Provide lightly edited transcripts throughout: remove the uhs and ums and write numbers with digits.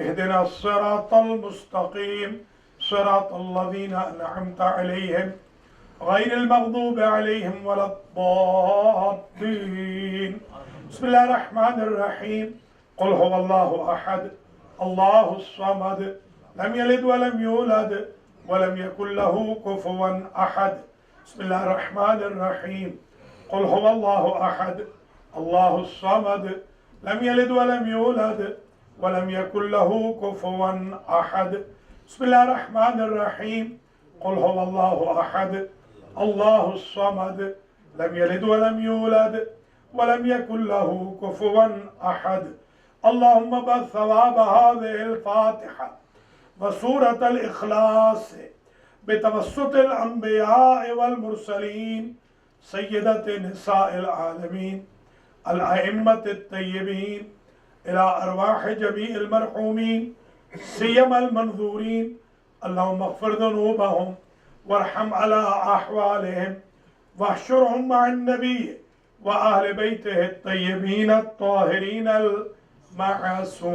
اهدنا الصراط المستقيم صراط الذين أنعمت عليهم غير المغضوب عليهم ولا الضالين. بسم الله الرحمن الرحيم. قل هو الله أحد الله الصمد لم يلد ولم يولد ولم يكن له كفوا أحد. بسم الله الرحمن الرحيم. قل هو الله أحد الله الصمد لم يلد ولم يولد ولم يكن له كفوا أحد. بسم الله الرحمن الرحيم. قل هو الله أحد الله الصمد لم يلد ولم يولد ولم يكن له كفوا أحد. اللهم بارك ثواب هذه الفاتحة وسورة الإخلاص بتوسط الأنبياء والمرسلين سيدة نساء العالمين الأئمة الطيبين إلى أرواح جميع المرحومين سيما المنذورين. اللهم اغفر ذنوبهم وارحم على أحوالهم واحشرهم مع النبي وأهل بيته الطيبين الطاهرين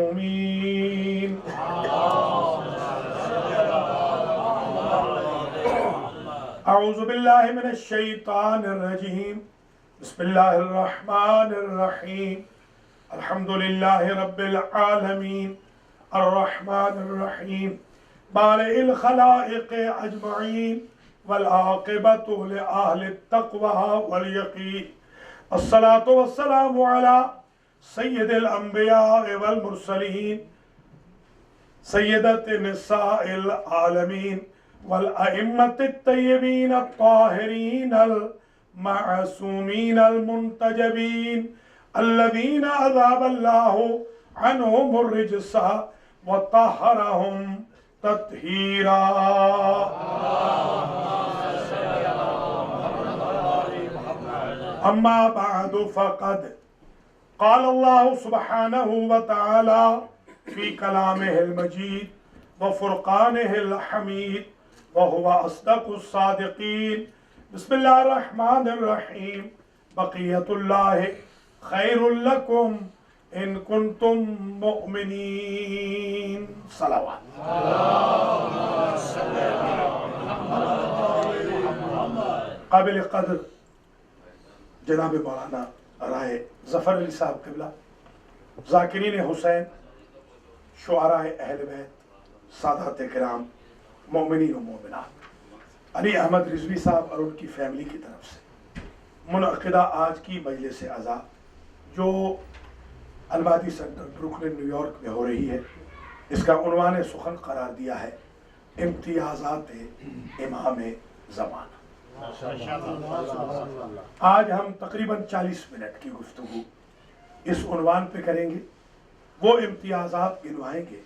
المعصومين. أعوذ بالله من الشيطان الرجيم. بسم الله الرحمن الرحيم. الحمد لله رب العالمين الرحمن الرحيم بارئ الخلائق أجمعين والعاقبة لأهل التقوى واليقين. الصلاة والسلام على سيد الأنبياء والمرسلين سيدة نساء العالمين والأئمة الطيبين الطاهرين المعصومين المنتجبين الذين أذهب الله عنهم الرجس وطهرهم تطهيرا. أما بعد فقد قال الله سبحانه وتعالى في كلامه المجيد وفرقانه الحميد وهو أصدق الصادقين. بسم الله الرحمن الرحيم. بقية الله خير لكم إن كنتم مؤمنين. صلوات. قابل قدر جناب مولانا رائے ظفر علی صاحب قبلہ، ذاکرین حسین، شعراء اہل بیت، سادات کرام، مومنین و مومنات، علی احمد رضوی صاحب اور ان کی فیملی کی طرف سے منعقدہ آج کی مجلس عزا جو المادی سینٹر بروکلن نیو یارک میں ہو رہی ہے، اس کا عنوان سخن قرار دیا ہے امتیازات امام زمانہ. آج ہم تقریباً 40 منٹ کی گفتگو اس عنوان پہ کریں گے. وہ امتیازات گنوائیں گے،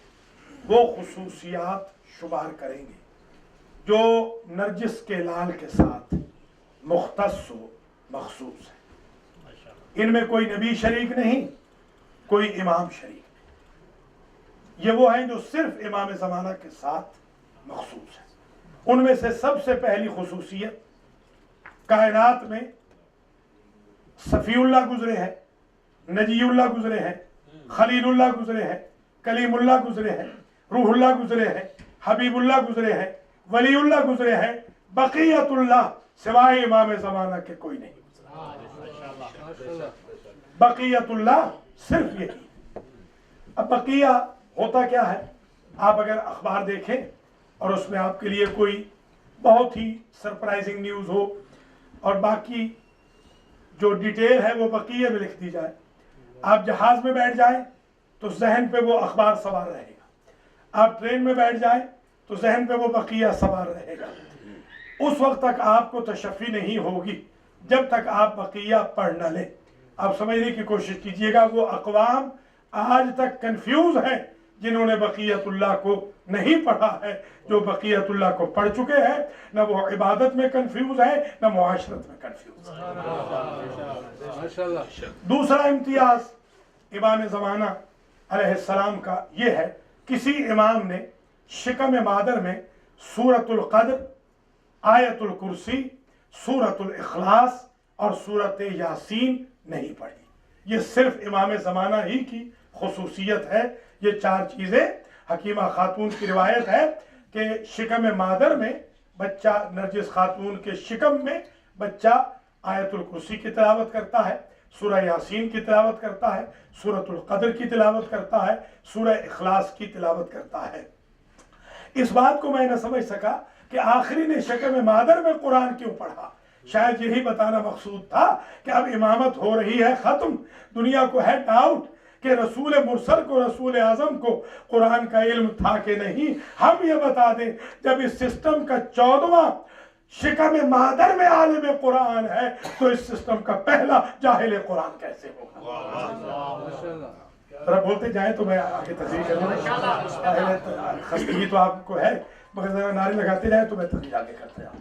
وہ خصوصیات شمار کریں گے جو نرجس کے لال کے ساتھ مختص و مخصوص ہے. ان میں کوئی نبی شریک نہیں، کوئی امام شریک نہیں. یہ وہ ہیں جو صرف امام زمانہ کے ساتھ مخصوص ہیں. ان میں سے سب سے پہلی خصوصیت، کائنات میں صفی اللہ گزرے ہیں، نجی اللہ گزرے ہیں، خلیل اللہ گزرے ہیں، کلیم اللہ گزرے ہیں، روح اللہ گزرے ہیں، حبیب اللہ گزرے ہیں، ولی اللہ گزرے ہیں. بقیت اللہ سوائے امام زمانہ کے کوئی نہیں. بقیت اللہ صرف یہی. اب بقیہ ہوتا کیا ہے؟ آپ اگر اخبار دیکھیں اور اس میں آپ کے لیے کوئی بہت ہی سرپرائزنگ نیوز ہو اور باقی جو ڈیٹیل ہے وہ بقیہ میں لکھ دی جائے، آپ جہاز میں بیٹھ جائیں تو ذہن پہ وہ اخبار سوار رہے گا، آپ ٹرین میں بیٹھ جائیں تو ذہن پہ وہ بقیہ سوار رہے گا. اس وقت تک آپ کو تشفی نہیں ہوگی جب تک آپ بقیہ پڑھ نہ لیں. آپ سمجھنے کی کوشش کیجئے گا، وہ اقوام آج تک کنفیوز ہیں جنہوں نے بقیت اللہ کو نہیں پڑھا ہے. جو بقیت اللہ کو پڑھ چکے ہیں نہ وہ عبادت میں کنفیوز ہے نہ معاشرت میں کنفیوز ہے. دوسرا امتیاز امام زمانہ علیہ السلام کا یہ ہے، کسی امام نے شکم مادر میں سورۃ القدر، آیت الکرسی، سورۃ الاخلاص اور سورۃ یاسین نہیں پڑھی. یہ صرف امام زمانہ ہی کی خصوصیت ہے. یہ چار چیزیں حکیمہ خاتون کی روایت ہے کہ شکم مادر میں بچہ، نرجس خاتون کے شکم میں بچہ آیت الکرسی کی تلاوت کرتا ہے، سورہ یاسین کی تلاوت کرتا ہے، سورۃ القدر کی تلاوت کرتا ہے، سورہ اخلاص کی تلاوت کرتا ہے۔ اس بات کو میں نہ سمجھ سکا کہ آخری نے شکم مادر میں قرآن کیوں پڑھا۔ شاید یہی بتانا مقصود تھا کہ اب امامت ہو رہی ہے ختم، دنیا کو ہے ڈاؤٹ کہ رسول مرسل کو، رسول اعظم کو قرآن کا علم تھا کہ نہیں۔ ہم یہ بتا دیں جب اس سسٹم کا 14واں شکم مادر میں عالم قرآن ہے تو اس سسٹم کا پہلا جاہل قرآن کیسے ہوگا؟ ذرا بولتے جائیں تو میں آگے تصریح کروں۔ خستگی تو آپ کو ہے مگر ذرا نعرے لگاتے جائیں تو میں تصریح آگے کرتا جاؤں۔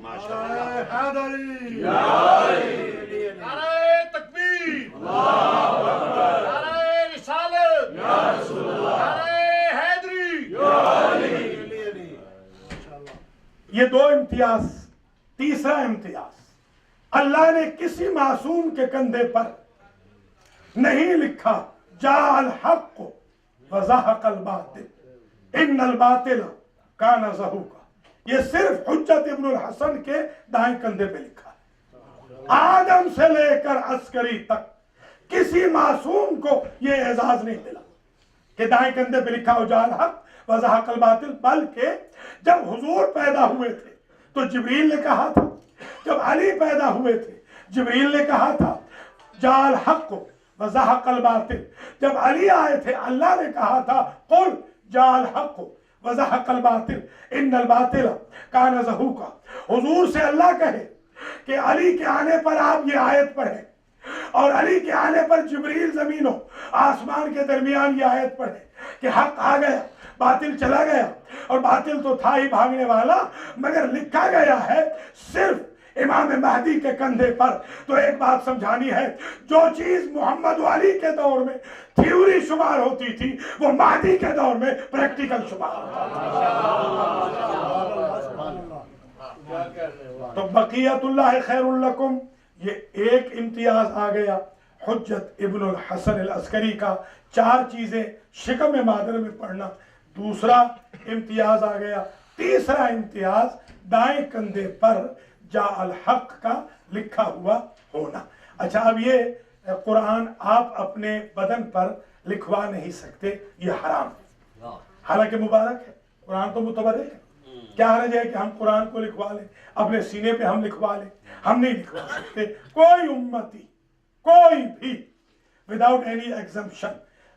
نعرہ تکبیر، نعرہ رسالت، نعرہ حیدری۔ یہ دو امتیاز۔ تیسرا امتیاز، اللہ نے کسی معصوم کے کندھے پر نہیں لکھا جاء الحق وزهق الباطل ان الباطل کان زہوقا۔ یہ صرف حجت ابن الحسن کے دائیں کندھے پہ لکھا ہے۔ آدم سے لے کر عسکری تک کسی معصوم کو یہ اعزاز نہیں ملا کہ دائیں کندھے پہ لکھا ہو جاء الحق وزهق الباطل، بلکہ جب حضور پیدا ہوئے تھے تو جبریل نے کہا تھا، جب علی پیدا ہوئے تھے جبریل نے کہا تھا جاء الحق وزهق الباطل، جب علی آئے تھے اللہ نے کہا تھا قل جاء الحق وزهق الباطل ان الباطل کان زہوقا۔ حضور سے اللہ کہے کہ علی کے آنے پر آپ یہ آیت پڑھیں، اور علی کے آنے پر جبریل زمین و آسمان کے درمیان یہ آیت پڑھے کہ حق آ گیا، باطل چلا گیا، اور باطل تو تھا ہی بھاگنے والا مگر لکھا گیا ہے صرف امام مہدی کے کندھے پر۔ تو ایک بات سمجھانی ہے، جو چیز محمد و علی کے دور میں تھیوری شمار ہوتی تھی وہ مہدی کے دور میں پریکٹیکل شمار ہوتا ہے۔ تو بقیت اللہ خیر لکم، یہ ایک امتیاز آ گیا حجت ابن الحسن العسکری کا، 4 چیزیں شکم مادر میں پڑھنا۔ دوسرا امتیاز آ گیا، تیسرا امتیاز دائیں کندھے پر جاء الحق کا لکھا ہوا ہونا۔ اچھا، اب یہ قرآن آپ اپنے بدن پر لکھوا نہیں سکتے، یہ حرام ہے، حالانکہ مبارک ہے، قرآن تو متبرک ہے۔ کیا حرج ہے کہ ہم قرآن کو لکھوا لیں، اپنے سینے پہ ہم لکھوا لیں؟ ہم نہیں لکھوا سکتے، کوئی امتی کوئی بھی وداؤٹ اینی ایگزمپشن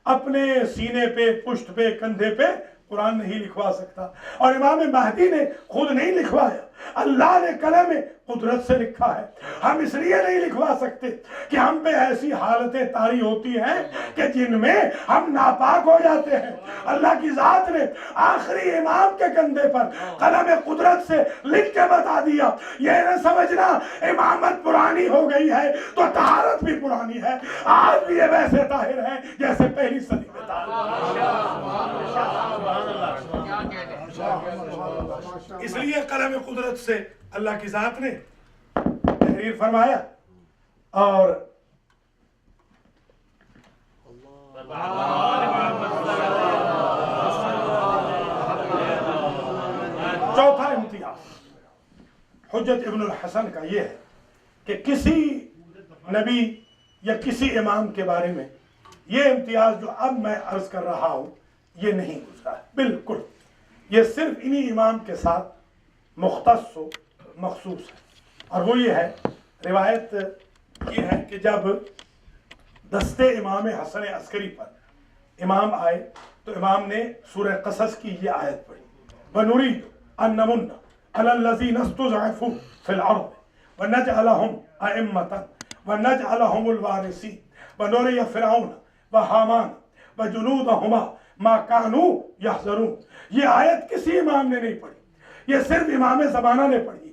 اپنے سینے پہ، پشت پہ، کندھے پہ قرآن نہیں لکھوا سکتا۔ اور امام مہدی نے خود نہیں لکھوایا، اللہ نے قلم قدرت سے لکھا ہے۔ ہم اس لیے نہیں لکھوا سکتے کہ ہم پہ ایسی حالتیں طاری ہوتی ہیں کہ جن میں ہم ناپاک ہو جاتے ہیں۔ اللہ کی ذات نے آخری امام کے کندھے پر قلم قدرت سے لکھ کے بتا دیا، یہ نہ سمجھنا امامت پرانی ہو گئی ہے تو طہارت بھی پرانی ہے، آج بھی یہ ویسے طاہر ہے جیسے پہلی صدی میں اس لیے قلم قدرت سے اللہ کی ذات نے تحریر فرمایا۔ اور چوتھا امتیاز حجت ابن الحسن کا یہ ہے کہ کسی نبی یا کسی امام کے بارے میں یہ امتیاز جو اب میں عرض کر رہا ہوں یہ نہیں گزرا ہے، بالکل یہ صرف انہی امام کے ساتھ مختص و مخصوص ہے۔ اور وہ یہ ہے، روایت یہ ہے کہ جب دستے امام حسن عسکری پر امام آئے تو امام نے سورہ قصص کی یہ آیت پڑھی، وَنُرِيدُ أَن نَّمُنَّ عَلَى الَّذِينَ اسْتُضْعِفُوا فِي الْأَرْضِ وَنَجْعَلَهُمْ أَئِمَّةً وَنَجْعَلَهُمُ الْوَارِثِينَ وَنُرِيَ فِرْعَوْنَ وَهَامَانَ وَجُنُودَهُمَا مَا كَانُوا يَحْذَرُونَ۔ یہ آیت کسی امام نے نہیں پڑھی، یہ صرف امام زمانہ نے پڑھی۔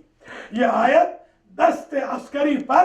یہ آیت دست عسکری پر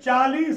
40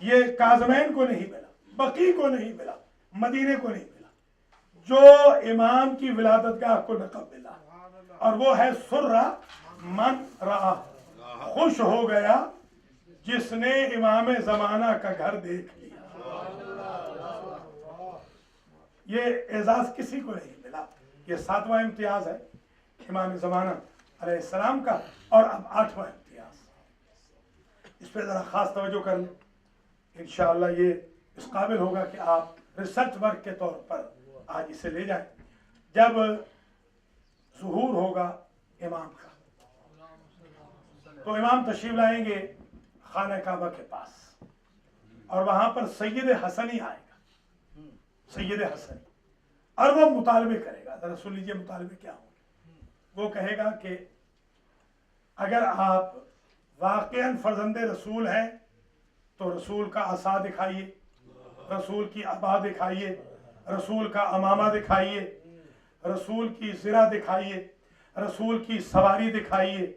یہ کاظمین کو نہیں ملا، بقی کو نہیں ملا، مدینے کو نہیں ملا، جو امام کی ولادت گاہ کو لقب ملا، اور وہ ہے سرہ من رآ، خوش ہو گیا جس نے امام زمانہ کا گھر دیکھ لیا۔ یہ اعزاز کسی کو نہیں ملا۔ یہ 7واں امتیاز ہے امام زمانہ علیہ السلام کا، اور اب 8واں امتیاز، اس پہ ذرا خاص توجہ کر لیں۔ انشاءاللہ یہ اس قابل ہوگا کہ آپ ریسرچ ورک کے طور پر آج اسے لے جائیں۔ جب ظہور ہوگا امام کا تو امام تشریف لائیں گے خانہ کعبہ کے پاس، اور وہاں پر سید حسنی آئے گا، سید حسنی، اور وہ مطالبے کرے گا۔ ذرا سن لیجیے مطالبے کیا ہوں گے۔ وہ کہے گا کہ اگر آپ واقعاً فرزند رسول ہیں تو رسول کا عصا دکھائیے، رسول کی عبا دکھائیے، رسول کا امامہ دکھائیے، رسول کی زرہ دکھائیے، رسول کی سواری دکھائیے،